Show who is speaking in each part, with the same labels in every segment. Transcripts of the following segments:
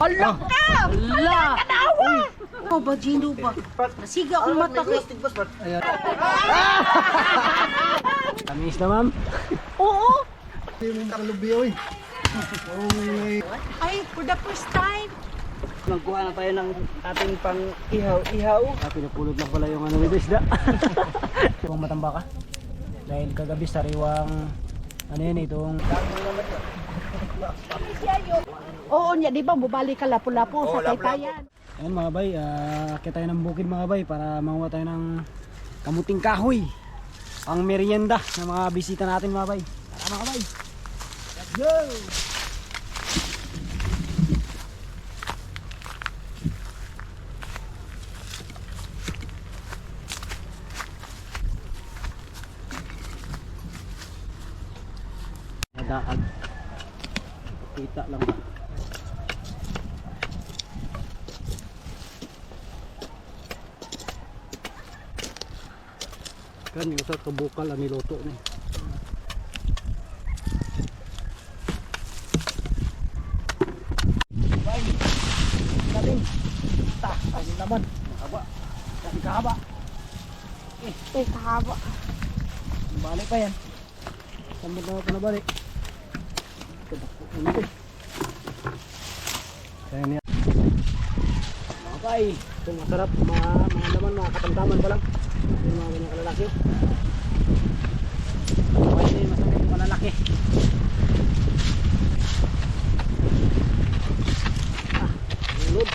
Speaker 1: Ala ka! Ala! Kanawa! Ikaw ba, Gino ba? Nasiga akong mata ko.
Speaker 2: Ayan. Tamis na, ma'am.
Speaker 1: Oo!
Speaker 2: Yung kalubi, oy.
Speaker 1: Ay, for the first time.
Speaker 2: Magkuha na tayo ng ating pang ihaw-ihaw. Pinapulot lang pala yung ano nito isda. Itong matamba ka. Dahil kagabi sariwang ano yun itong
Speaker 1: Oo niya, di ba? Bubalik ka lapu-lapu sa Taytayan.
Speaker 2: ayun mga bay, akit tayo ng bukid mga bay para manguha tayo ng kamuting kahoy. Ang merienda ng mga bisita natin mga bay. Tara mga bay. Let's go! Daag. Kita lang ba? Kan yung sa kabukal ang niluto ni. Bye. Natin. Ta, ayun naman. Mahaba. Kasi kahaba.
Speaker 1: Kahaba.
Speaker 2: Balik pa yan. Sambot na ito na balik. Kaya niya. Okay. Ito masarap. Mga laman, mga katamtaman pa lang. Yung mga ganyan kalalaki. Okay, hindi masarap yung malalaki. Hulog.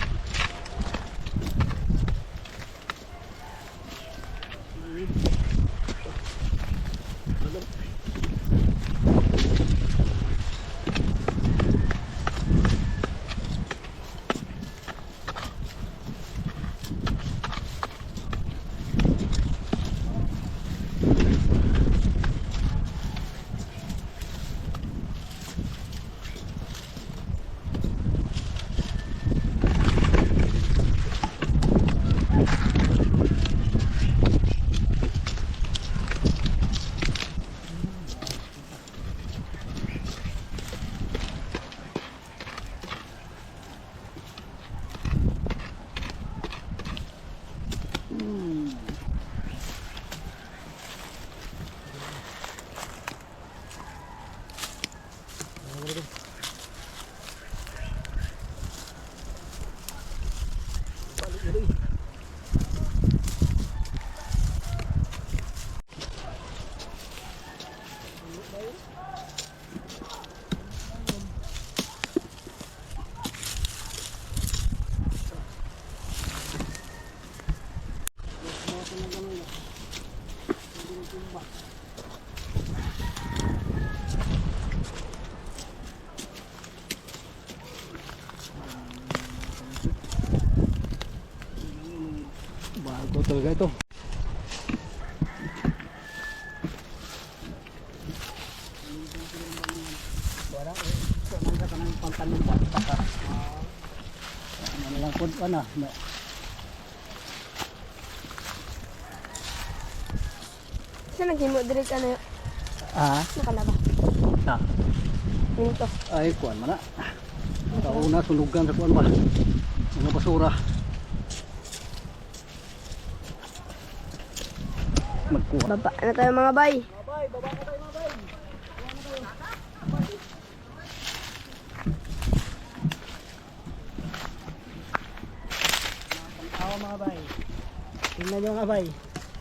Speaker 2: Bago talaga ito. Parang ito ka ng pangkalumbat baka ano lang po ano.
Speaker 3: Saan naghimo direct ano yun? Nakalaba.
Speaker 2: Na.
Speaker 3: Minto.
Speaker 2: Ay kuan mana. Kauna sulugan sa kuan ba. Mga basura. Magkuha.
Speaker 3: Baba na tayo mga bay.
Speaker 2: Baba na tayo mga bay. Awa mga bay. Tingnan nyo mga bay.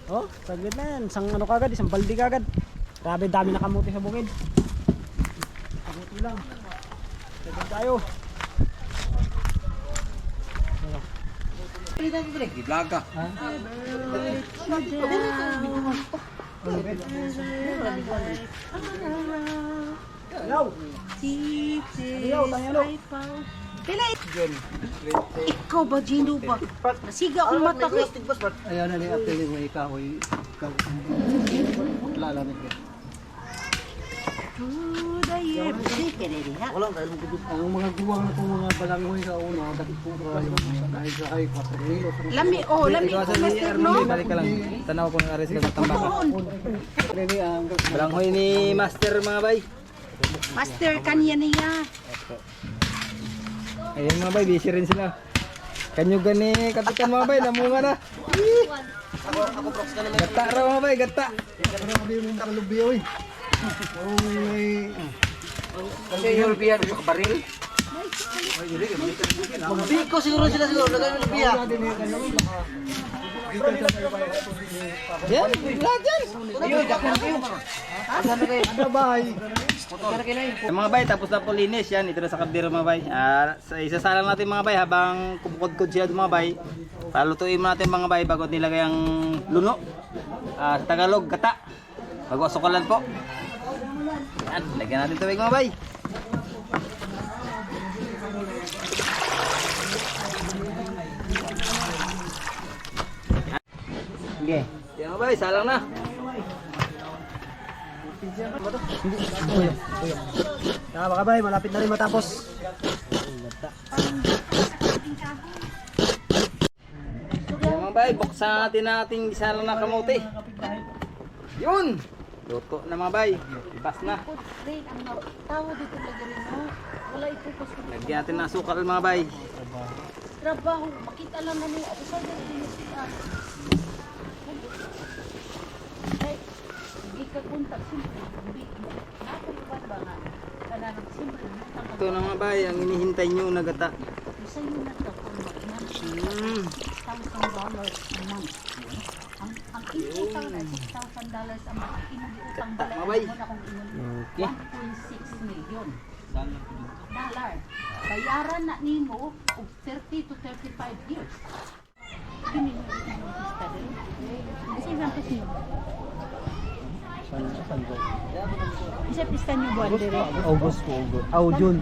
Speaker 2: Oh, saglit na yan. Isang ano kagad, isang baldi kagad. Grabe dami na kamuti sa bukid. Kamuti lang. Saglit tayo.
Speaker 4: Vlog ka.
Speaker 2: Ha? Hello. Hello, tangelo.
Speaker 1: Pila ikaw ba, Gino ba? Nasiga akong mata ko.
Speaker 2: Ayan na ni Apel mo ikahoy. Lalamig ka. Wala dahil ang mga guwang na itong mga balangoy sa uno, dahil po dahil sa ay 4 kilo.
Speaker 1: Lami, lami ko, Master, no?
Speaker 4: Balik ka lang. Tanaw ko ng aris ka sa tambaka.
Speaker 2: Ini ang
Speaker 4: Balanghoy ni Master mga bay.
Speaker 1: Master, kanya niya.
Speaker 4: Ayun mga bay, busy rin sila. Kanyo gani kapitan mga bay, namunga na. Ako props ka naman. Gata raw mga bay, gata. Kasi yung lubiya sa baril.
Speaker 1: Magbiko siguro sila siguro. Lagay mo lubiya.
Speaker 4: Yan, lahat yan.
Speaker 1: Ayun, dakon kayo. Ano kayo?
Speaker 4: Mga bay, tapos na po linis yan. Ito na sa kabdero mga bay. Isasalang natin mga bay habang kumukod-kod sila mga bay. Palutuin mo natin mga bay bago nilagay ang luno. Sa Tagalog, gata. Bago sukalan po. Yan, lagyan natin tubig mga bay. Sige. Yan mga bay, salang na.
Speaker 2: Tama ka bay, malapit na rin matapos.
Speaker 4: Yan mga bay, buksan natin ating isalang na kamote. Yun! Luto na mga bay. Ibas na.
Speaker 1: Tawo dito lagi rin mo. Wala ipupos ko.
Speaker 4: Lagyan natin ng asukal mga bay.
Speaker 1: Trabaho. Makita lang na niya. Ako sa ganyan siya. Ay, ikakuntak simple. Ako iwan ba nga? Kananang simple.
Speaker 4: Ito na mga bay, ang inihintay nyo na gata.
Speaker 1: Isa yun na ito. $1,000 a month. Ang inutang na $6,000 a month. Inuutang
Speaker 4: Mabay.
Speaker 1: balay mo na kung
Speaker 4: Okay.
Speaker 1: 1.6 million dollar. Bayaran na nimo og 30 to 35 years. Kini mo pista din. Kasi lang kasi isa pista niyo buwan dire.
Speaker 2: August po, August. Oh, June.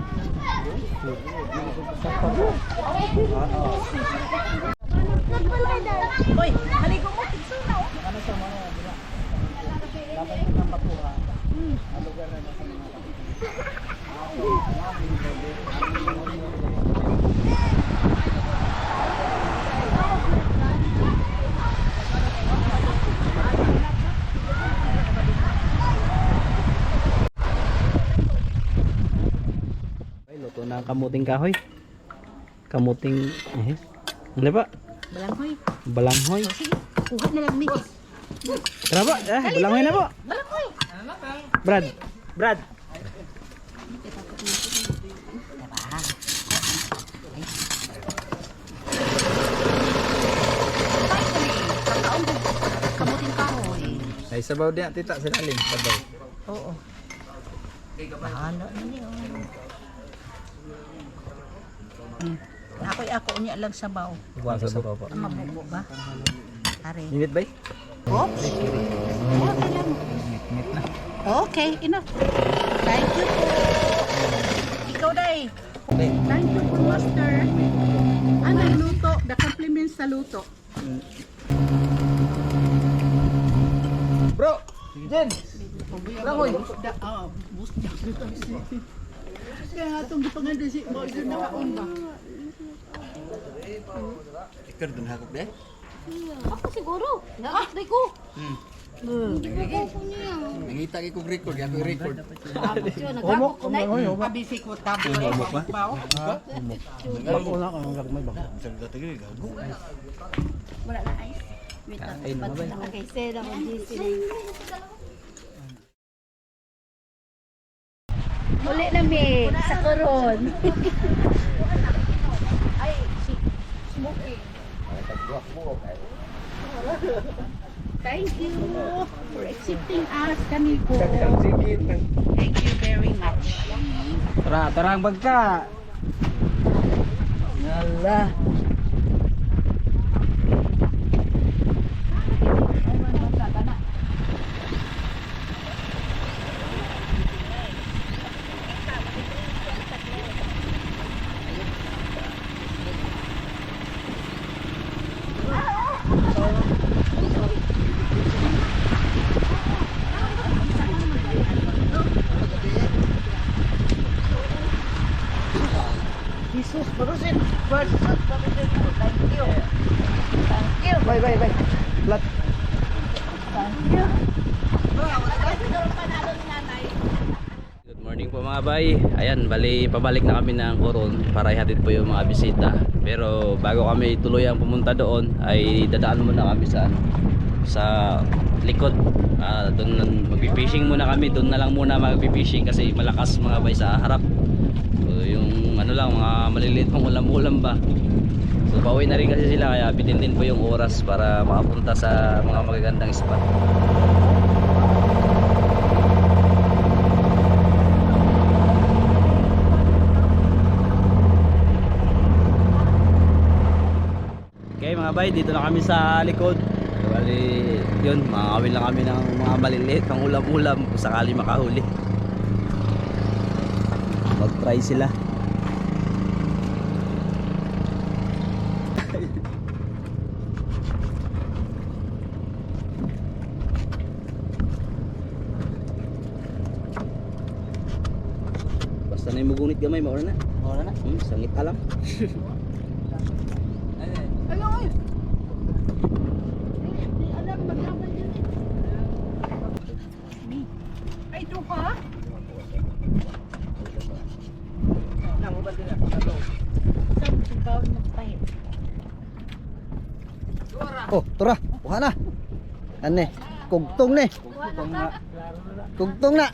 Speaker 1: Oy, haligo mo pizza na oh.
Speaker 2: Ay, luto na ang kamuting kahoy. Kamuting, ano ba?
Speaker 1: Balanghoy.
Speaker 2: Balanghoy.
Speaker 1: Sige, kuha na lang mix.
Speaker 2: Tara ba? Balanghoy na po.
Speaker 1: Balanghoy.
Speaker 2: Brad. Brad.
Speaker 1: Kamuting kahoy.
Speaker 4: Ay sabaw din tita sila aling sabaw.
Speaker 1: Oo. Bahala na niyo. Ako niya lang sabaw.
Speaker 4: Buwan sa sabaw po.
Speaker 1: Ang mabubo ba? Are.
Speaker 4: Init bay?
Speaker 1: Oops. Okay lang.
Speaker 4: Init na.
Speaker 1: Okay, enough. Thank you po. Ikaw day. Thank you po, Master. Ano luto? The compliments sa luto.
Speaker 4: Bro! Jen! Langoy!
Speaker 1: Kaya nga itong gipanganda si mo yun nakaon ba?
Speaker 4: Ikar dun hakok deh?
Speaker 3: Ako siguro. Nakakday ko.
Speaker 4: Nangita kong record, ako record.
Speaker 3: Nagkakot ko na.
Speaker 1: Pabisi ko tabo ay bao.
Speaker 2: Bakuna ka ng gagmay ba?
Speaker 3: Wala na ice. Wait lang. Okay, say ako GC. Uli na mi sa koron.
Speaker 1: Ay, si smoking. Thank you for accepting us, Kaniko. Thank you very much.
Speaker 2: Tara, tara ang bagka. Yalla.
Speaker 1: Jesus, Barusin. Thank you. Thank you.
Speaker 2: Bye, bye, bye. Lat.
Speaker 1: Thank you.
Speaker 4: Good
Speaker 5: Morning po mga bay. Ayan, bali pabalik na kami ng Coron para ihatid po yung mga bisita. Pero bago kami tuluyang pumunta doon ay dadaan muna kami sa sa likod. Doon magpi-fishing muna kami. Doon na lang muna magpi-fishing kasi malakas mga bay sa harap. So yung ano lang, mga maliliit pang ulam-ulam ba. So pauwi na rin kasi sila kaya bitin din po yung oras para makapunta sa mga magagandang spot. Okay mga bay, dito na kami sa likod. Bali, yun, makakawin lang kami ng mga maliliit pang ulam-ulam kung sakali makahuli. Mag-try sila. Basta na yung mugunit gamay, maura na.
Speaker 2: Wala na.
Speaker 5: Sangit alam.
Speaker 1: Ay, doon ka?
Speaker 2: Oh, tura. Kuha na. Ane, kugtong ni. Kugtong na.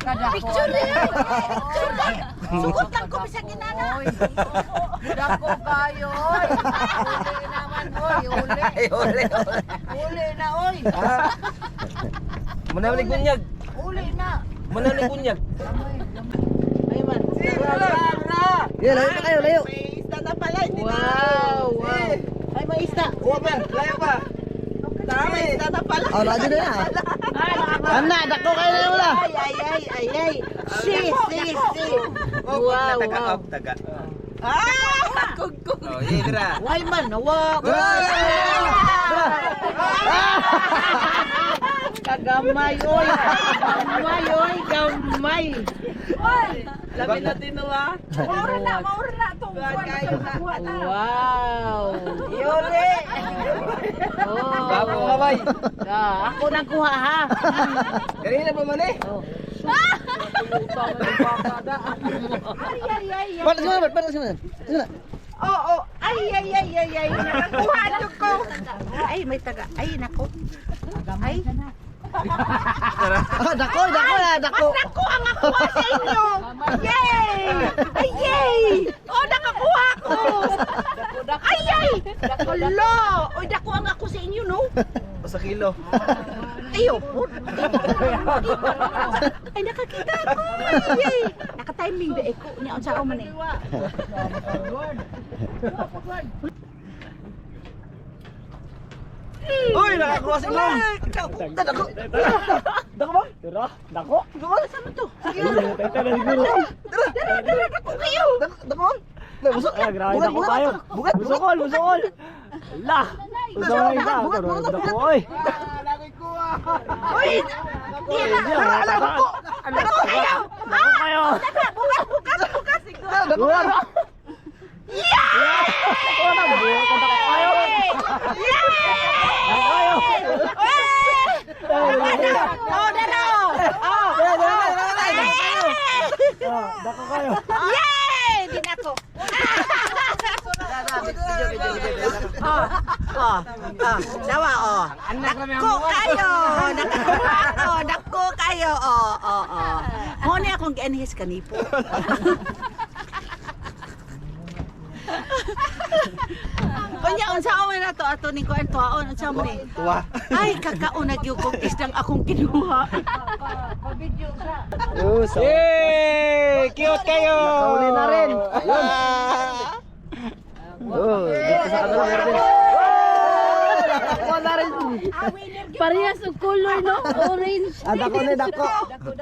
Speaker 1: Picture niya! Picture na! Sugot lang ko sa ginana! Dako kayo! Uli naman, oy! Uli! Uli na, oy!
Speaker 2: Muna ulit bunyag.
Speaker 1: Uli na!
Speaker 2: Muna ulit bunyag.
Speaker 1: Ay man!
Speaker 2: Yeah, layo na kayo, layo.
Speaker 1: May isda na pala! Wow! Ay, may isda!
Speaker 2: Kuha pa, layo pa.
Speaker 1: May isda na pala!
Speaker 2: Oh, lagi na na. Ana, dako kayo na wala.
Speaker 1: Ay! Si! Wow!
Speaker 4: Taga.
Speaker 1: Kugkog!
Speaker 4: Oh, yedra.
Speaker 1: Ay man! Wag! Kagamay, oy! Gamay! Labi na tinuwa. Maura na. Wow! Yuri!
Speaker 2: Bago nga bay.
Speaker 1: Ako nagkuha ha!
Speaker 2: Kanina pa man eh.
Speaker 1: Ay!
Speaker 2: Paano sila? Paano sila? Sila.
Speaker 1: Oo! Ay! Nakakuha ko! Ay, may taga. Ay, nako. Ay!
Speaker 2: Ah, dako na, dako.
Speaker 1: Nako ang nakuha sa inyo! Yay! Ay, yay! Oh, nakakuha ko! Ay! Hala! Oy, dako ang ako sa inyo, no?
Speaker 2: Sa kilo.
Speaker 1: Ayo po! Ay, nakakita ko! Yay! Naka-timing ba ko niya ang sao man eh.
Speaker 2: Uy, nakakuha si Mom. Dako. Dako ba? Tira, dako.
Speaker 1: Saan mo to?
Speaker 2: Dako kayo. Dako. Busok. Grabe dako tayo. Bugat. Busokol. La. Busokol isa. Dako oy.
Speaker 1: Uy!
Speaker 2: Dako kayo.
Speaker 1: Bukas!
Speaker 2: Dako. Yeah! Wala buo ka dako kayo. Dako kayo. Dako kayo.
Speaker 1: Yay! Di na ako. Dawa, Dako kayo. Muna akong gi-enhance kanipo. Kanya, unsa man na to ato ni kuan tuaon unsa man ni?
Speaker 2: Tuwa.
Speaker 1: Ay, kakaon nagyugog isdang akong kinuha. Pa-video ka.
Speaker 2: Yay! Cute kayo! Nakauli na rin. Yun. Oh, dito sa kanila meron din. Nakakuha na rin.
Speaker 3: Parehas og color no, orange.
Speaker 2: Dako na, dako.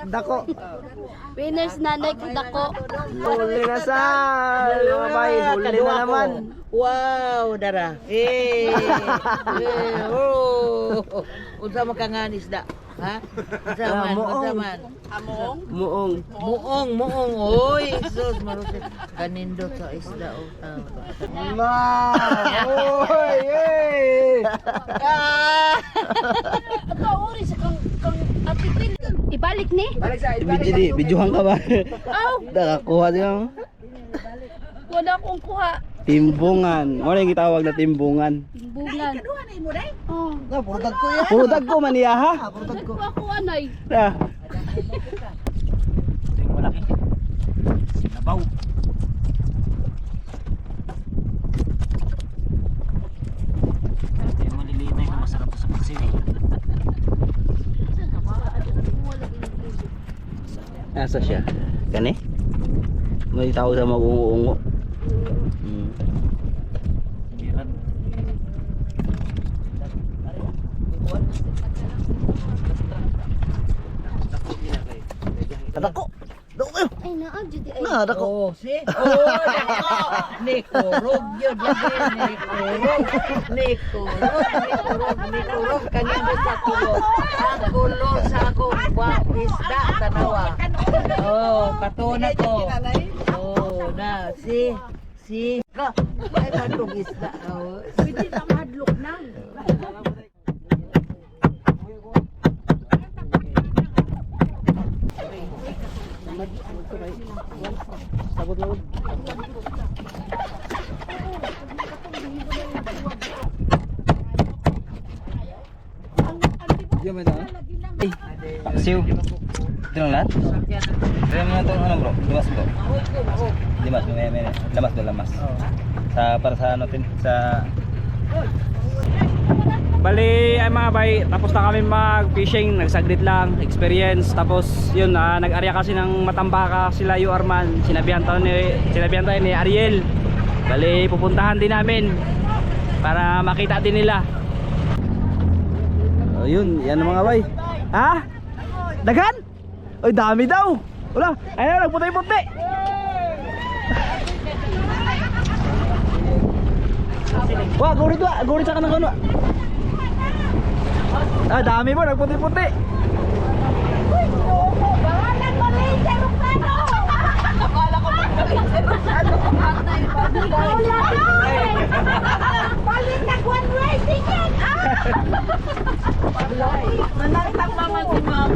Speaker 2: Dako.
Speaker 3: Winners na dako.
Speaker 2: Huli na sa mga bay. Huli na naman.
Speaker 1: Wow, dara. Oh. Unsa man ka nga isda?
Speaker 3: Ha? Masaman, masaman.
Speaker 1: Among?
Speaker 3: Muong. Oy, sus, marusin. Kanindot sa isda.
Speaker 2: Oy, hey!
Speaker 1: Kauri sa kang atitil. Ibalik ni.
Speaker 5: Videohan ka ba?
Speaker 1: Aw,
Speaker 5: Nakakuha din ako.
Speaker 1: wala akong kuha.
Speaker 5: Timbungan. Ano yung gitawag na timbungan?
Speaker 1: Timbungan. Oh,
Speaker 5: Puro dagko man niya ha?
Speaker 1: nagkuha ako anay.
Speaker 5: Na.
Speaker 2: Malaki. Sinabaw. Yung maliliit na ito, masarap sa paksiw eh.
Speaker 5: Asa siya? Kani? May tawag sa mag-uungo.
Speaker 2: Biran.
Speaker 5: Kadako. Dako kayo.
Speaker 3: Ay, naadyo di ay.
Speaker 5: Na, dako.
Speaker 3: Oh, see? Oh, dako. Nikurog yun. Nikurog. Kanindot sa kulog. Ang kulog sa akong isda. Tanawa. Oh, katuna ko. Oh, na. See? Ay, katong isda. Oh.
Speaker 1: Pwede na madlok nang.
Speaker 2: Sabot na.
Speaker 5: Siw. Ito lang lahat? Try mo na itong ano bro? Limas bro? Limas, may lamas do lamas. Para sa ano tin? Sa...
Speaker 2: Bali ay mga bay, tapos na kami mag-fishing, nagsaglit lang, experience. Tapos yun, nag-arya kasi ng Matambaka sila Yu Arman. Sinabihan tayo ni Ariel. Bali pupuntahan din namin para makita din nila.
Speaker 5: Oh, yun, yan ang mga bay. Ha? Dagan? Oy, dami daw. Wala, ayun, nagputi-puti. Wah, gurit sa kanang kuno. Ah, dami mo, nagputi-puti.
Speaker 1: Balik na one racing yan! Manatang mama si ma'am.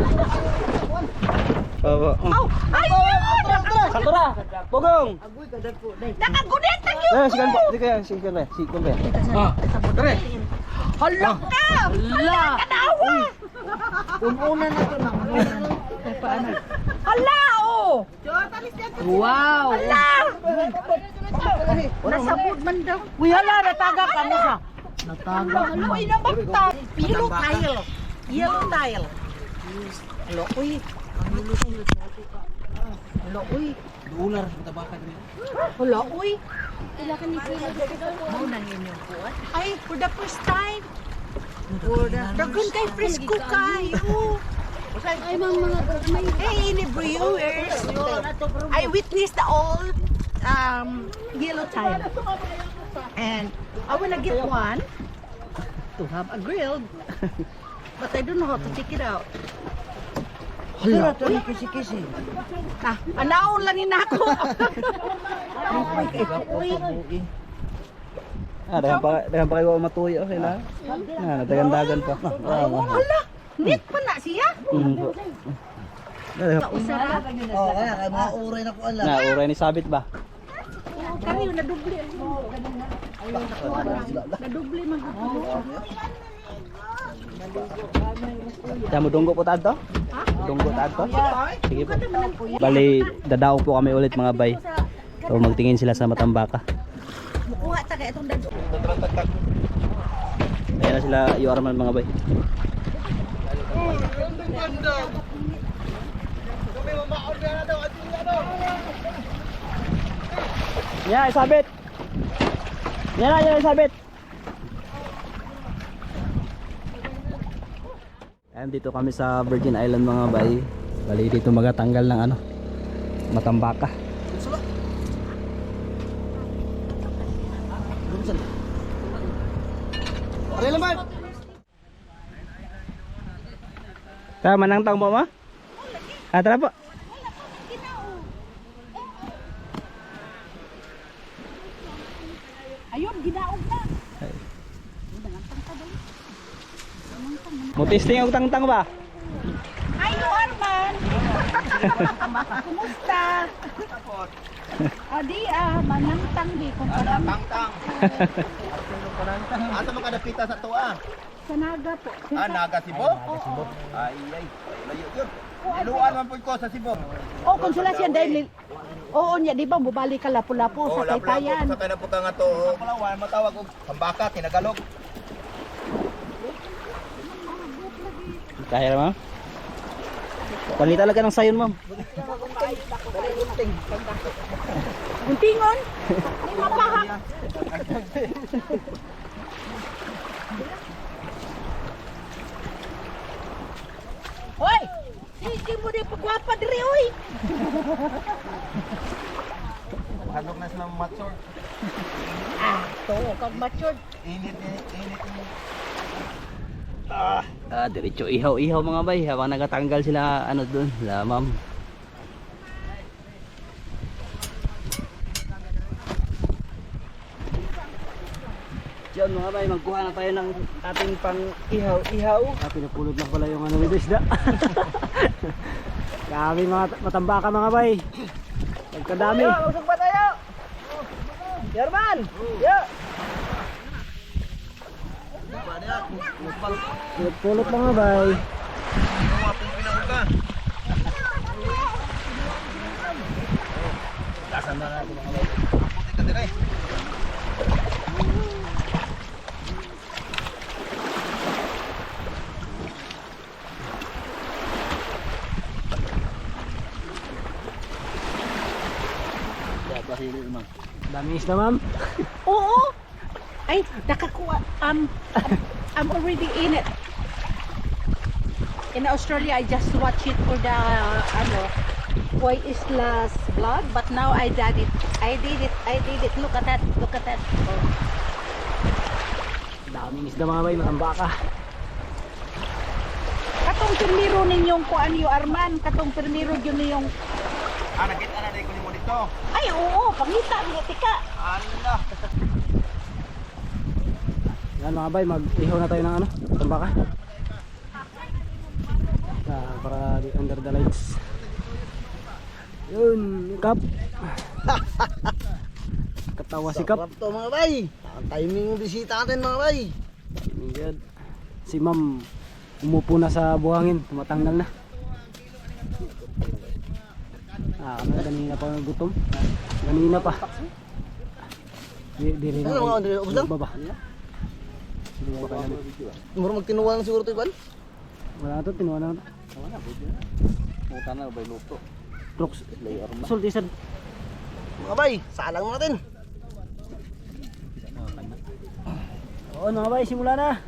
Speaker 5: Saktura, Bogong.
Speaker 1: Nakagunit na yun!
Speaker 5: Sikan po, sikan ba?
Speaker 2: Ah, tara.
Speaker 1: Hala ka! Hala! Kanawa!
Speaker 3: Una na ito nang
Speaker 1: Hala oh!
Speaker 3: Wow!
Speaker 1: Hala! Nasabot man daw.
Speaker 3: Uy, hala, nataga ka mo sa. Nataga.
Speaker 1: Uy, nabakta. Yellow tile. Yellow tile. Hala, uy. Hala, uy.
Speaker 2: Ular sa tabakan niya.
Speaker 1: Hala, uy.
Speaker 3: Mo nang inyong kuwan.
Speaker 1: Ay, for the first time. Dagon kay fresco kayo. Ay, mga hey, any viewers. I witnessed the old yellow tile. And I wanna get one to have a grilled. But I don't know how to take it out.
Speaker 3: Hala, ito ni kisi-kisi.
Speaker 1: Ah, anaon lang yun ako.
Speaker 5: Dagan pa kayo matuyo sila. Natagandagan pa.
Speaker 1: Hala, neat pa na siya. Usara.
Speaker 3: Oh, kaya kay mga uray na ko ala.
Speaker 5: Na, uray ni sabit ba?
Speaker 1: Kariyo, nadubli. Nadubli man ako.
Speaker 5: Kaya mo dunggo po taad to? Dunggo taad to? Sige po. Bali, dadao po kami ulit mga bay. So magtingin sila sa Matambaka.
Speaker 1: Mukuha ta kay itong dado.
Speaker 5: Ayan na sila Yu Arman mga bay. Yan, isabit. Yan, isabit. Ayan, dito kami sa Virgin Island mga bay. Bali dito magatanggal ng ano, Matambaka.
Speaker 4: Tama nang tang po mo? Ah, tara po.
Speaker 1: Ayun, ginaog na.
Speaker 4: Mutisting og tang-tang ba?
Speaker 1: Ayo, Arman. Kumusta? Adi, manangtang di kung palang
Speaker 6: Tang-tang. Asa man kada pita sa tuwa?
Speaker 1: sa naga po.
Speaker 6: Ah, naga Sibo? Ay, layo yun. Iluan man po ko sa Sibo.
Speaker 1: Oh, konsulasyon dahil oo niya, di ba, mubalik ka lapu-lapu sa Taytayan.
Speaker 6: Sa kaya na po ka nga to. Palawan, matawag og Sambaka, Tinagalog.
Speaker 4: Kaya ma'am? Pali talaga ng sayon ma'am.
Speaker 1: Guntingon? Di mapahak. Hoy! Hindi mo di pagwapa diri, oy!
Speaker 6: Hanok na sila mature.
Speaker 1: To, kag matured.
Speaker 6: Init.
Speaker 5: Diretso ihaw-ihaw mga bay habang nagatanggal sila ano doon, la ma'am. Diyan mga bay, magkuha na tayo ng ating pang ihaw-ihaw.
Speaker 2: Pinapulot lang pala yung ano nito isda. Grabe mga matambaka mga bay. Nagkadami.
Speaker 3: Usog pa tayo. Yarman. Yo.
Speaker 2: Pulot lang mga bay.
Speaker 6: Puti ka dire.
Speaker 2: Dami isda ma'am.
Speaker 1: Oo! Ay, nakakuha. I'm already in it. In Australia, I just watch it for the, Why Isla's vlog, but now I did it. I did it. Look at that. Oh.
Speaker 2: Daming isda mga bay, matambaka.
Speaker 1: Katong pirmiro ninyong kuan yung Arman. Katong pirmiro yun yung...
Speaker 6: Ah, nakita na rin ko ni mo dito.
Speaker 1: Ay, oo, pangita, tika.
Speaker 6: Allah.
Speaker 2: Yan mga bay, mag-ihaw na tayo ng ano, tambaka. Para di under the lights. Yun, Kap. Katawa si Kap.
Speaker 3: Sarap to mga bay. Ang timing ng bisita natin mga bay.
Speaker 2: Good. Si Ma'am umupo na sa buhangin, tumatanggal na. Kanina pa gutom. Kanina pa. Di rin
Speaker 3: Ano mga Andre, ubos lang?
Speaker 2: baba. Hindi mo pa namin.
Speaker 3: Muro magtinuwa lang siguro to Iban.
Speaker 2: Wala na to, tinuwa na to.
Speaker 6: Muta na ba luto?
Speaker 2: Rocks. Sulti sad.
Speaker 3: Mga bay, salang natin.
Speaker 2: Oo mga bay, simula na.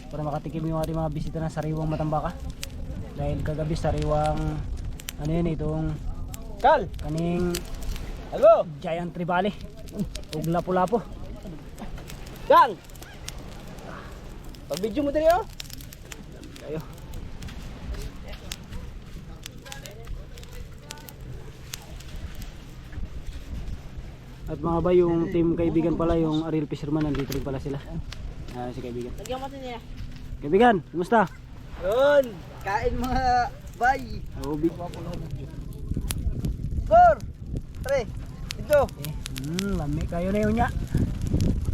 Speaker 2: Para makatikim yung ating mga bisita na sariwang matambaka. Dahil kagabi sariwang ano yun itong
Speaker 4: Kal.
Speaker 2: kaning
Speaker 4: Hello.
Speaker 2: giant tribali. Ug lapu-lapu.
Speaker 4: Kal. Pag-video mo diri oh.
Speaker 2: Kayo. At mga bay, yung team kaibigan pala, yung Ariel Fisherman, nandito rin pala sila. Si kaibigan.
Speaker 1: Lagyan mo niya.
Speaker 2: Kaibigan, kumusta?
Speaker 3: Yun, kain mga bay.
Speaker 2: Ubi.
Speaker 3: Score. Tre. Ito.
Speaker 2: Lami kayo na yun niya.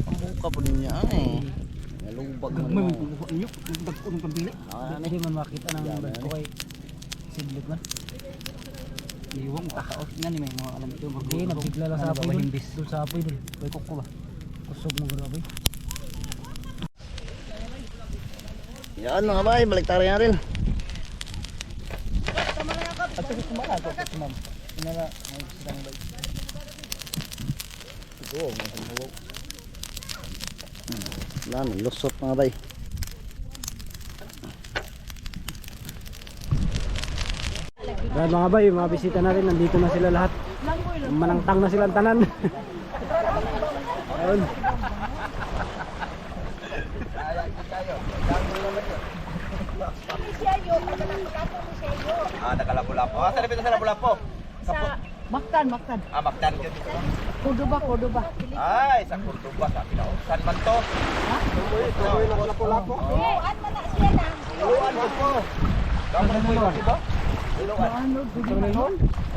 Speaker 3: Pambuka po niya eh. Nalubag mo.
Speaker 2: Hindi man makita ng brad ko kay Sidlit man.
Speaker 4: Iwang takaot nga ni may mga alam ito.
Speaker 2: Hindi, nabigla lang sa apoy dun. Dun sa apoy dun. May kuko ba? Kusog mo grabe.
Speaker 3: Yan mga bay, balik tayo natin. Yan, lusot mga bay.
Speaker 2: Dahil mga bay, mga bisita na rin, nandito na sila lahat. Manangtang na silang tanan. Ayun.
Speaker 6: Ah, nagalapu-lapu. Ah, saan dito sa lapu-lapu?
Speaker 3: Maktan.
Speaker 6: Bakdan yun.
Speaker 3: Cordoba.
Speaker 6: Ay, sa Cordoba. Sabi na, saan man to? Ha? Tuloy na lapu-lapu.
Speaker 1: Luan man na siya lang.
Speaker 6: Iluan mo po. Dapat mo yun, di ba? Iluan.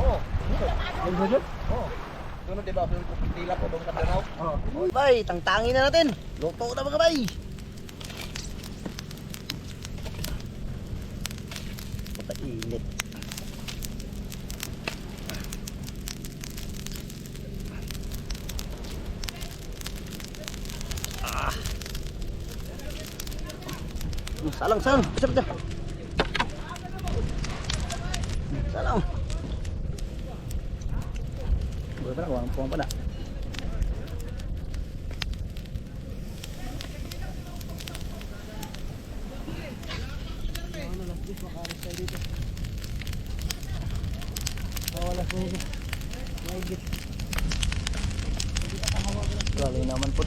Speaker 6: Oo. Oo. Doon, di ba? Tila po doon sa Danau.
Speaker 2: Bay, tangtangin na natin. Luto na mga bay. Patainit. Salang. Sarap dah. Salang. Boleh pala, kuha ng pala. Grabe naman po.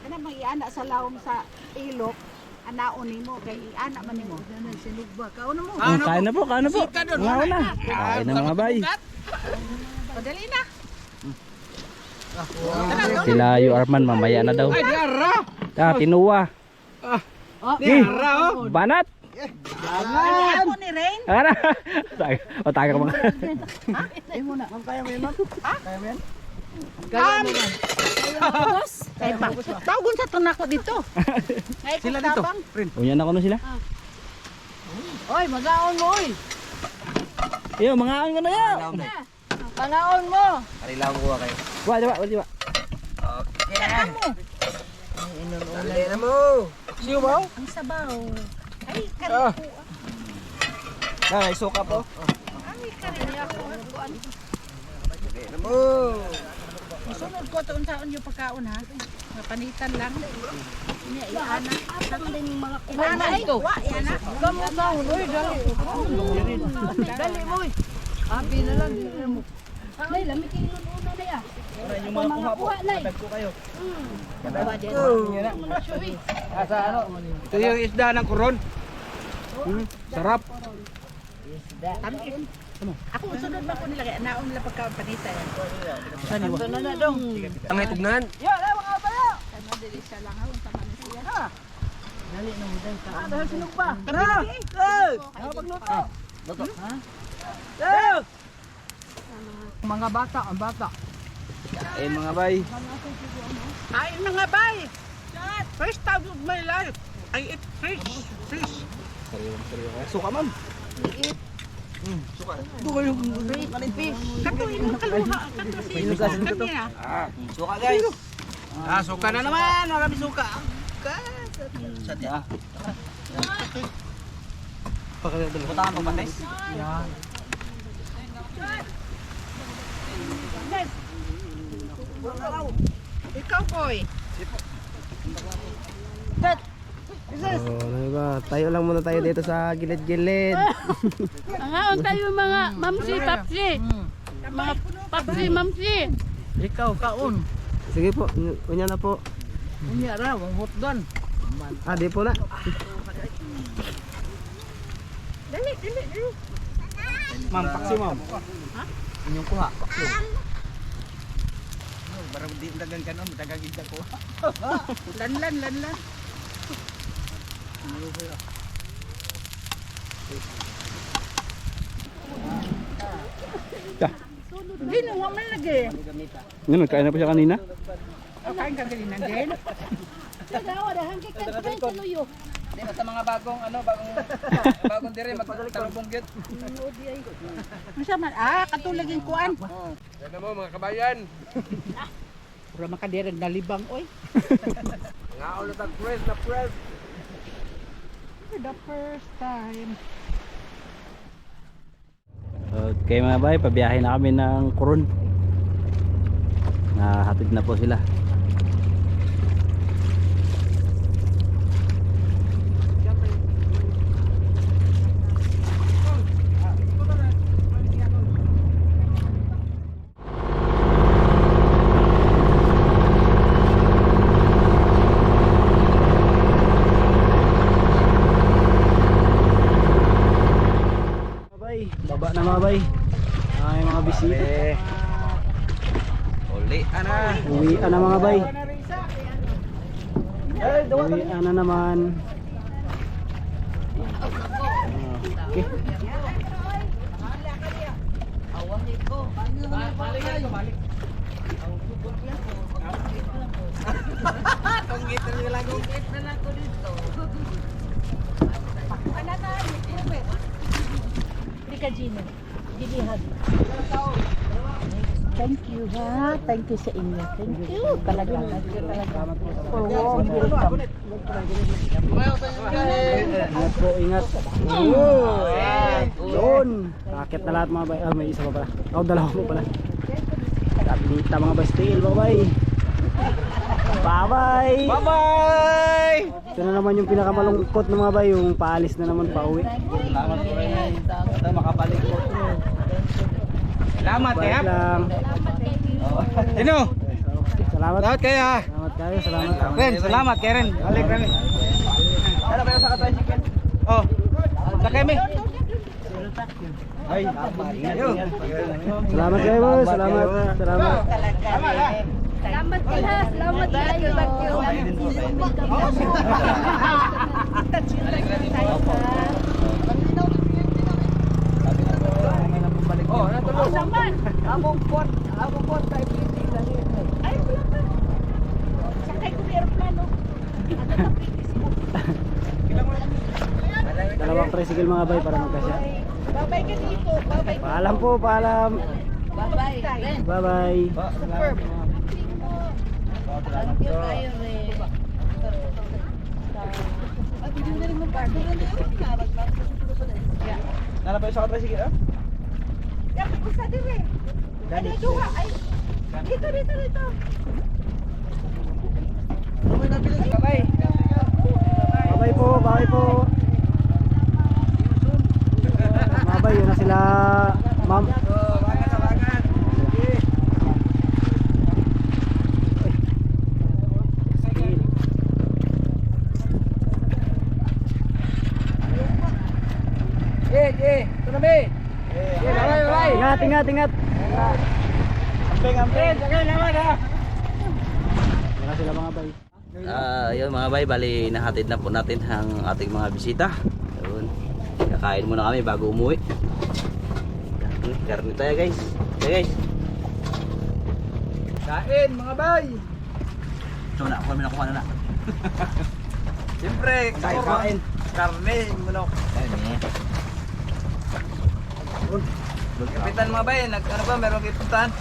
Speaker 1: Kana may ana sa lawom sa ilok, anaon nimo kay ana man nimo. Sinugba kaon mo.
Speaker 2: Kain na po. Mga una. Kain na mga bay.
Speaker 1: Padali na.
Speaker 5: Sila Yu Arman mamaya na daw. Tinuwa. Banat.
Speaker 1: Ako ni Rain.
Speaker 5: Ano? Taga ka mga.
Speaker 1: Kay pa. Tawgon sa tunako dito. Sila dito.
Speaker 5: Unyan ako na sila.
Speaker 3: Oy, magaon mo oy.
Speaker 5: Iyo, mga ang ano yan.
Speaker 3: Pangaon mo.
Speaker 6: Karilaw ko kayo.
Speaker 5: Diba.
Speaker 6: Dali na mo.
Speaker 2: Siyo ba?
Speaker 1: Ang sabaw. Ay, kari ko.
Speaker 2: Ay, suka po.
Speaker 1: Ay, kari ako.
Speaker 6: Dali na mo.
Speaker 1: Sunod ko to unsaon yung pagkaon ha. Mapanitan lang. Inya iana. Iana ito. Wa iana.
Speaker 3: Kamu tahu oy dali. Dali mo oy. Abi na lang dili mo.
Speaker 1: Ay, lami kay una na ya.
Speaker 2: Yung mga kuha po. Tagko kayo.
Speaker 6: Asa ano? Ito yung isda ng kuron. Sarap.
Speaker 1: Tamis. Ako sunod man ko nila kay naon nila pagkaon panita yan.
Speaker 3: Ito na na dong.
Speaker 6: Ang itugnan.
Speaker 1: Ano dili siya lang ha unsa man siya.
Speaker 3: Dali na mo dai ka.
Speaker 1: Dahil sinugba.
Speaker 2: Pagluto.
Speaker 3: Mga bata, ang bata.
Speaker 2: Eh mga bay.
Speaker 1: Kain na nga bay. First time of my life. I eat fish.
Speaker 2: Suka man.
Speaker 1: Katuin mo kaluha. Katuin kanina.
Speaker 6: Suka guys. Suka na naman. Marami suka. Putahan mo patay.
Speaker 1: Ikaw koy.
Speaker 2: Ano ba? Tayo lang muna tayo dito sa gilid-gilid.
Speaker 7: Ngaon tayo mga mamsi, papsi. Mga papsi, mamsi.
Speaker 3: Ikaw kaon.
Speaker 2: Sige po, unya na po.
Speaker 3: Unya ra wang hotdon.
Speaker 2: Ah, di po na.
Speaker 1: Dali.
Speaker 2: Ma'am, paksi ma'am.
Speaker 6: Inyong kuha. Barang di dagan kanon, dagang gid ko.
Speaker 1: Lanlan. Hindi na wa man lagi.
Speaker 5: Ano, nagkain na po siya kanina?
Speaker 1: Kain ka gali nang din.
Speaker 7: Nagawa na, hanggang ka pa sa luyo.
Speaker 6: Di basta mga bagong dire magtalubong gyud.
Speaker 1: Unsa man katulag yung kuan.
Speaker 6: Yan mo mga kabayan.
Speaker 1: Pura makadireg na libang oy.
Speaker 6: Ngaon na na press.
Speaker 1: For the first time.
Speaker 5: Okay mga bay, pabiyahe na kami ng Coron. Nahatid na po sila.
Speaker 2: bay. Ay mga bisita.
Speaker 4: Uli, ana.
Speaker 2: Uwian na mga bay. Uwian na naman. Okay.
Speaker 7: Hindi ka, Gino. Gilihan. Thank you ha. Thank you sa inyo. Thank you. Talaga. Thank you talaga. For warm welcome.
Speaker 2: Ingat po, ingat. Yun. Rakit na lahat mga bay. Ah, may isa pa pala. Oh, dalawa po pala. Kapita mga bay. Steel mga bay. Bye-bye.
Speaker 4: Bye-bye!
Speaker 2: Ito na naman yung pinakamalungkot na mga bay. Yung paalis na naman pauwi.
Speaker 4: Salamat po rin. Ito makabalik po. Salamat
Speaker 2: Bye lang.
Speaker 4: Sino?
Speaker 2: Salamat.
Speaker 4: Salamat kayo ha.
Speaker 2: Salamat kayo. Salamat.
Speaker 4: Ren, salamat kay Ren. Balik Ren. Ano ba yung sa tricycle? Oh. Sakay mi. Ay, ayun.
Speaker 2: Salamat kayo boss. Salamat. Salamat.
Speaker 7: Salamat kayo. Salamat kayo.
Speaker 3: Oh, natulog. Among pot tayo pili na rin.
Speaker 7: Ay, wala pa. Sakay ko ng aeroplano.
Speaker 2: Dalawang tricycle mga bay para magkasya.
Speaker 7: Babay ka dito. Babay.
Speaker 2: Paalam po, paalam.
Speaker 7: Babay.
Speaker 2: Bye-bye.
Speaker 7: Superb. Thank you kayo rin.
Speaker 4: Nala pa yung sa tricycle ah?
Speaker 7: Isa din eh. Ano ito ha? Ay, dito.
Speaker 4: Bye.
Speaker 2: Bye-bye po, bye po. Bye-bye, yun na sila, ma'am.
Speaker 4: Ito na be. Bye.
Speaker 2: Ingat.
Speaker 4: Amping. Sakay naman ha.
Speaker 2: Yun na sila mga bay.
Speaker 5: Yun mga bay, bali nahatid na po natin ang ating mga bisita. Yun. Kakain muna kami bago umuwi. Karne tayo guys. Okay guys.
Speaker 4: Kain mga bay.
Speaker 5: So na, kami nakuha na.
Speaker 4: Siyempre, kain. Karne, manok. Kapitan mga bay, ano ba, meron kayo puntahan?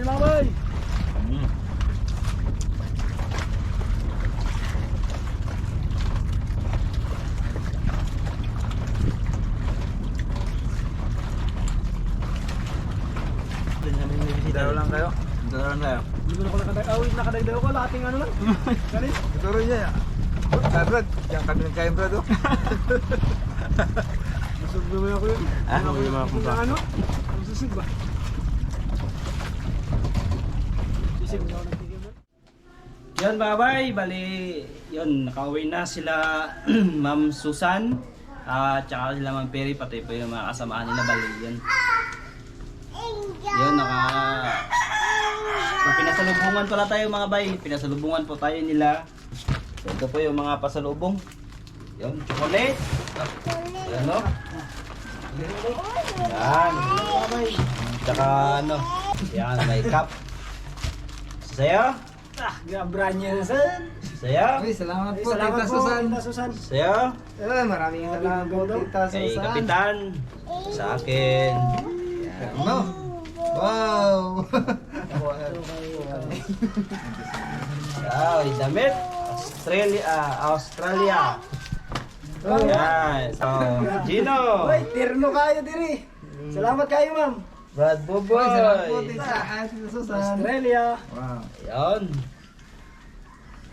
Speaker 4: Mga bay. Dalaw lang kayo.
Speaker 6: Hindi mo na ko nakadagdag ako, lahating ano lang. Galing. Ituro niya. Brad, diyan kami ng kain brad. Busog naman ako yun. Ako yung mga kumpa. Ano? Susig ba?
Speaker 5: Yun mga bay, bali yun, nakauwi na sila Ma'am Susan at saka sila Ma'am Perry, pati po yung mga kasamahan nila, bali yun. Yun, pinasalubungan pala tayo mga bay, pinasalubungan po tayo nila. So, ito po yung mga pasalubong. Yun, chocolate. Yan no? Yan. Tsaka ano, yan, may cup. Sa'yo?
Speaker 2: Gabran niya na san.
Speaker 5: Sa'yo?
Speaker 6: Ay, salamat po,
Speaker 2: Salamat
Speaker 6: Tita
Speaker 2: po,
Speaker 6: Susan.
Speaker 2: Tita Susan.
Speaker 5: Sa'yo?
Speaker 6: Maraming salamat po, Tita
Speaker 5: Kay
Speaker 6: Susan.
Speaker 5: Kapitan. Sa akin.
Speaker 6: No? Wow!
Speaker 5: Ay, damit. Australia. Yan. So, Gino.
Speaker 2: Uy, tirno kayo diri. Salamat kayo, ma'am.
Speaker 5: Brad Boboy.
Speaker 6: Salamat po, Tita Susan.
Speaker 2: Australia.
Speaker 6: Wow.
Speaker 5: Yan.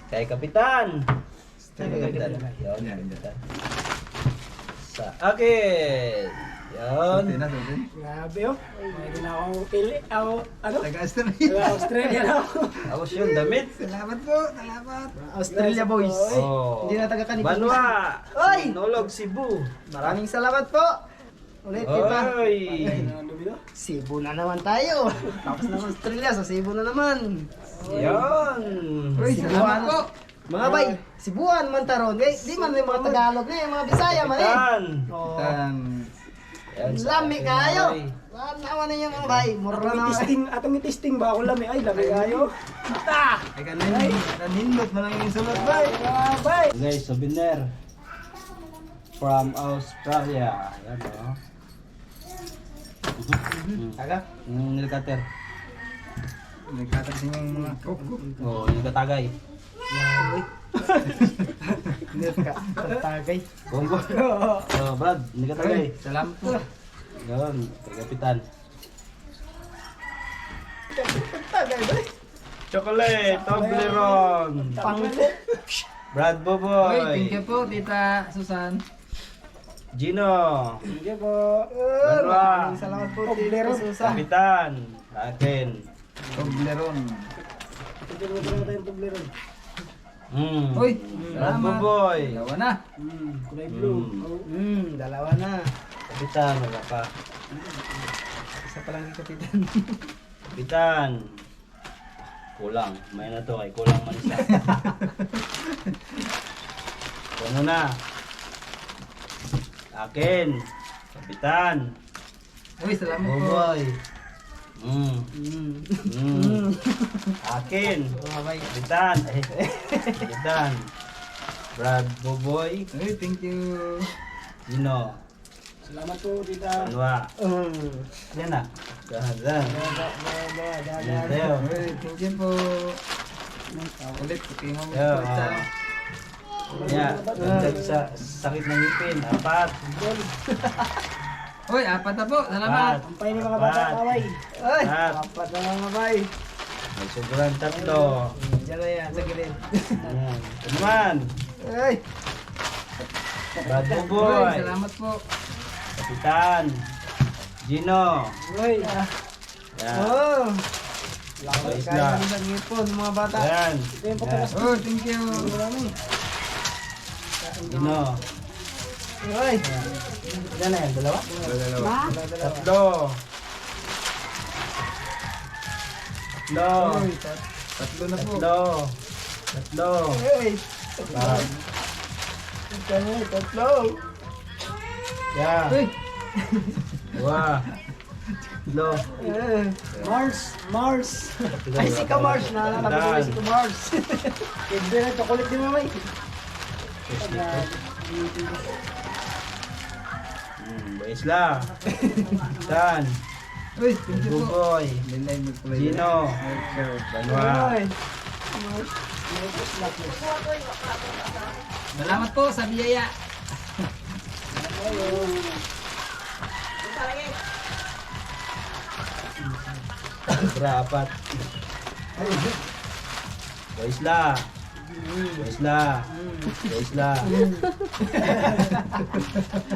Speaker 5: Kay Kapitan. Kay Kapitan. Yan, Kapitan. Sa akin.
Speaker 4: Yan.
Speaker 2: Grabe oh. Mayroon na akong pili. Ano?
Speaker 6: Taga-Australia.
Speaker 2: Australia na ako.
Speaker 4: Tapos yun, damit.
Speaker 6: Salamat po, salamat.
Speaker 2: Australia boys.
Speaker 4: Oh.
Speaker 6: Hindi na taga-Kanipin.
Speaker 4: Banwa.
Speaker 6: Oy!
Speaker 4: Nolog, Cebu.
Speaker 6: Maraming salamat po. Ulit kita.
Speaker 4: Oy.
Speaker 6: Cebu na naman tayo. Tapos ng Australia, sa Cebu na naman.
Speaker 4: Yan.
Speaker 6: Uy, salamat po. Mga bay, Cebuan man taron. Di man may mga Tagalog na mga Bisaya man eh.
Speaker 4: Tan.
Speaker 6: Oh.
Speaker 4: Yan,
Speaker 6: Lami kayo. Saan naman ninyo mga bay? Mura na
Speaker 2: Atong testing ba ako lami? Ay, lami kayo.
Speaker 6: Ay, kanindot mo lang yung sunod bay.
Speaker 2: Bye.
Speaker 4: Guys, souvenir. From Australia. Yan o.
Speaker 6: Aga?
Speaker 4: Yung nilkater.
Speaker 6: Nagkatagsin yung mga koko.
Speaker 4: Oo, yung katagay.
Speaker 6: Tagay.
Speaker 4: Bongo. Oh, Brad, nilkatagay.
Speaker 6: Salamat po.
Speaker 4: Yan, kapitan.
Speaker 6: Tagay bay.
Speaker 4: Chocolate, Toblerone.
Speaker 6: Pangko.
Speaker 4: Brad Boboy.
Speaker 6: Thank you po, Tita Susan.
Speaker 4: Gino.
Speaker 2: Sige po.
Speaker 4: Banwa.
Speaker 6: Salamat po, Tita Susan.
Speaker 4: Kapitan. Akin.
Speaker 6: Toblerone.
Speaker 2: Ito mo tayong Toblerone.
Speaker 6: Uy,
Speaker 4: Brad
Speaker 6: salamat.
Speaker 4: Boboy.
Speaker 6: Dalawa na.
Speaker 2: Kulay blue.
Speaker 6: Dalawa na.
Speaker 4: Kapitan, wala pa.
Speaker 6: Isa pa lang yung kapitan.
Speaker 4: Kapitan. Kulang. May na to, ay kulang man isa. Ano na? Akin. Kapitan.
Speaker 6: Uy, salamat po.
Speaker 4: Boboy. Akin.
Speaker 6: Bye.
Speaker 4: Kapitan. Kapitan. Brad Boboy.
Speaker 6: Uy, thank you.
Speaker 4: Gino.
Speaker 2: Salamat po, tita.
Speaker 4: Banwa. Yan na. Dahan. Yan tayo.
Speaker 6: Uy, thank you po. Ulit, puti mo mo
Speaker 4: Yo,
Speaker 6: po isa.
Speaker 4: Yeah, dagdag sa sakit ng ngipin. 4.
Speaker 6: Uy, apat na po. Salamat.
Speaker 2: Ampay ni mga bata, kaway.
Speaker 6: Uy,
Speaker 4: 4.
Speaker 6: apat na mga bay.
Speaker 4: May sobrang 3.
Speaker 6: Diyan na yan, sa gilid.
Speaker 4: Ayan. Ito naman.
Speaker 6: Uy,
Speaker 4: Brad
Speaker 6: uy,
Speaker 4: Boboy.
Speaker 6: salamat po.
Speaker 4: Kapitan. Gino.
Speaker 2: Uy.
Speaker 4: Yan.
Speaker 6: Oh,
Speaker 4: Ayos
Speaker 6: kaya
Speaker 4: na.
Speaker 6: kami sa ngipon, mga bata.
Speaker 4: Ayan.
Speaker 2: Ito yung
Speaker 4: Yan.
Speaker 2: papalas.
Speaker 6: Oh, thank you.
Speaker 4: Gino.
Speaker 6: Uy,
Speaker 4: Yan na yan. Dalawa?
Speaker 6: dalawa.
Speaker 4: 3.
Speaker 6: Uy, tatlo na po.
Speaker 4: 3.
Speaker 6: Uy, tatlo.
Speaker 4: Yan.
Speaker 6: Uy,
Speaker 4: 2. 3.
Speaker 2: Mars.
Speaker 6: ay si Kamars na. Nalala ko si Kamars.
Speaker 2: Hindi na chocolate ni mamay.
Speaker 4: Isla. Tan.
Speaker 6: Uy, thank you po.
Speaker 4: Buboy. Gino. Banwa.
Speaker 6: Salamat po sa biyaya.
Speaker 4: Sobra 4. Isla. Isla. Isla.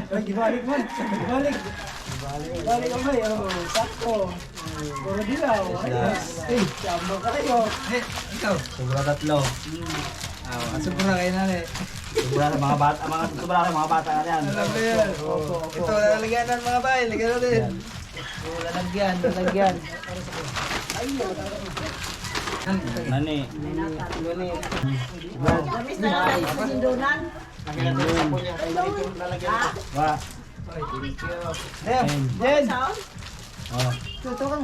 Speaker 2: Ay, gibalik man. Gibalik. Gibalik ang bay. Oh, sakto. Puro dilaw. Ay, siyamba kayo.
Speaker 6: Eh, ikaw.
Speaker 4: Sobra 3.
Speaker 6: Asok na kayo nanay.
Speaker 4: Sobra sa mga bata, sobra sa mga bata na yan.
Speaker 6: Alam ko yan. Ito, lalagyan ng mga bahay. Lagyan natin. Lalagyan, lalagyan.
Speaker 4: Nani. Wa.
Speaker 6: Ayan, Jen.
Speaker 4: Oh,
Speaker 6: Tutukan.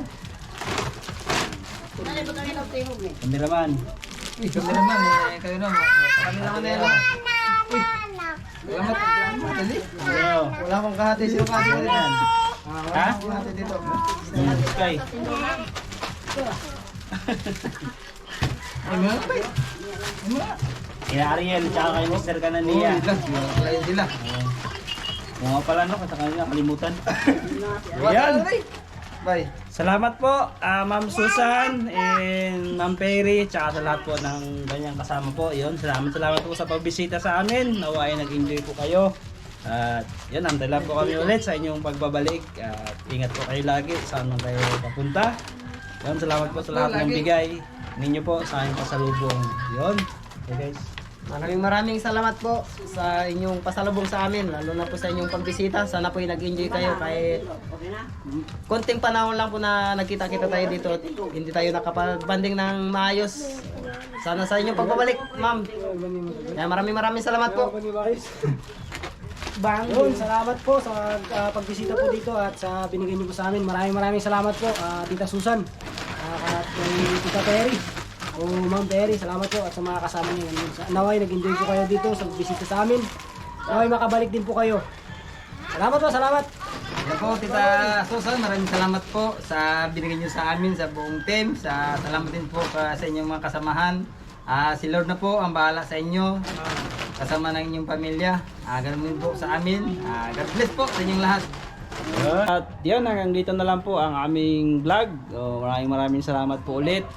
Speaker 4: kameraman.
Speaker 6: Uy, kami naman eh. Kayo naman. Kami naman na yan. Uy. Salamat. Dali.
Speaker 4: Yo.
Speaker 6: Wala akong kahati. Sino kahati ko yan?
Speaker 4: Ha?
Speaker 6: Kahati dito.
Speaker 4: Sky.
Speaker 6: Ay, meron ba eh?
Speaker 4: Kaya Ariel, tsaka kay Mr. Kanania.
Speaker 6: Lain sila.
Speaker 4: Kung nga pala no, sa kanila kalimutan.
Speaker 6: Ayan. Bye.
Speaker 4: Salamat po, Ma'am Susan and Ma'am Perry, tsaka sa lahat po ng kanyang kasama po. Yun, salamat po sa pagbisita sa amin. Nawa ay nag-enjoy po kayo.
Speaker 5: At yan, antay lang po kami ulit sa inyong pagbabalik. At ingat po kayo lagi saan man kayo papunta. Yan, salamat po sa lahat ng bigay ninyo po sa aming pasalubong. Yun. Okay guys.
Speaker 2: Maraming salamat po sa inyong pasalubong sa amin, lalo na po sa inyong pagbisita. Sana po nag-enjoy kayo kahit konting panahon lang po na nagkita-kita tayo dito at hindi tayo nakapag-banding ng maayos. Sana sa inyong pagbabalik, ma'am. Kaya maraming salamat po. Yun, salamat po sa pagbisita po dito at sa binigay niyo po sa amin. Maraming salamat po, Tita Susan, at kay Tita Terry. Ma'am Terry, salamat po at sa mga kasama niyo. Naway nag-enjoy po kayo dito sa bisita sa amin. Naway makabalik din po kayo. Salamat po, salamat.
Speaker 4: Hello po, Tita Susan. Maraming salamat po sa binigay niyo sa amin, sa buong team. Salamat din po sa inyong mga kasamahan. Si Lord na po ang bahala sa inyo. Kasama ng inyong pamilya. Ganun din po sa amin. God bless po sa inyong lahat.
Speaker 5: At yan, hanggang dito na lang po ang aming vlog. Maraming salamat po ulit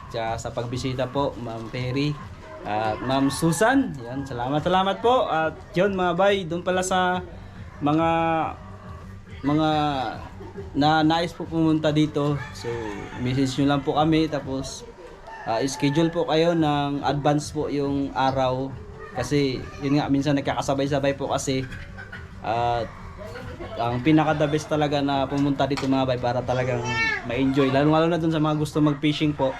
Speaker 5: sa pagbisita po, Ma'am Terry at Ma'am Susan. Yan, salamat po. At yun mga bay, doon pala sa mga na nais po pumunta dito. So, message nyo lang po kami, tapos schedule po kayo ng advance po yung araw. Kasi yun nga, minsan nagkakasabay-sabay po kasi. At ang pinaka the best talaga na pumunta dito mga bay para talagang ma-enjoy. Lalo na dun sa mga gusto mag-fishing po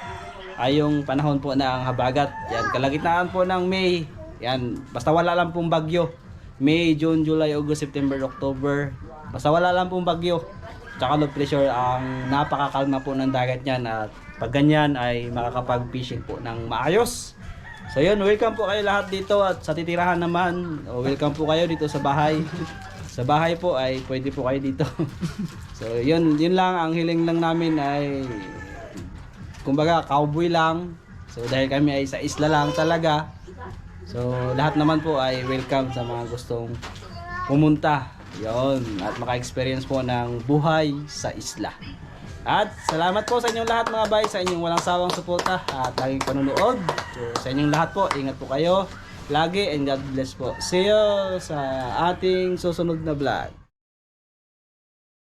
Speaker 5: ay yung panahon po ng habagat. Yan, kalagitnaan po ng May. Yan, basta wala lang pong bagyo. May, June, July, August, September, October. Basta wala lang pong bagyo. Tsaka low pressure, ang napakakalma po ng dagat niyan. At pag ganyan ay makakapag-fishing po ng maayos. So yun, welcome po kayo lahat dito. At sa titirahan naman, welcome po kayo dito sa bahay. Sa bahay po ay pwede po kayo dito. So yun lang, ang hiling lang namin ay kumbaga cowboy lang. So dahil kami ay sa isla lang talaga. So lahat naman po ay welcome sa mga gustong pumunta. Yon, at maka-experience po ng buhay sa isla. At salamat po sa inyong lahat mga bay, sa inyong walang sawang suporta at laging panunood. So sa inyong lahat po, ingat po kayo lagi and God bless po. See you sa ating susunod na vlog.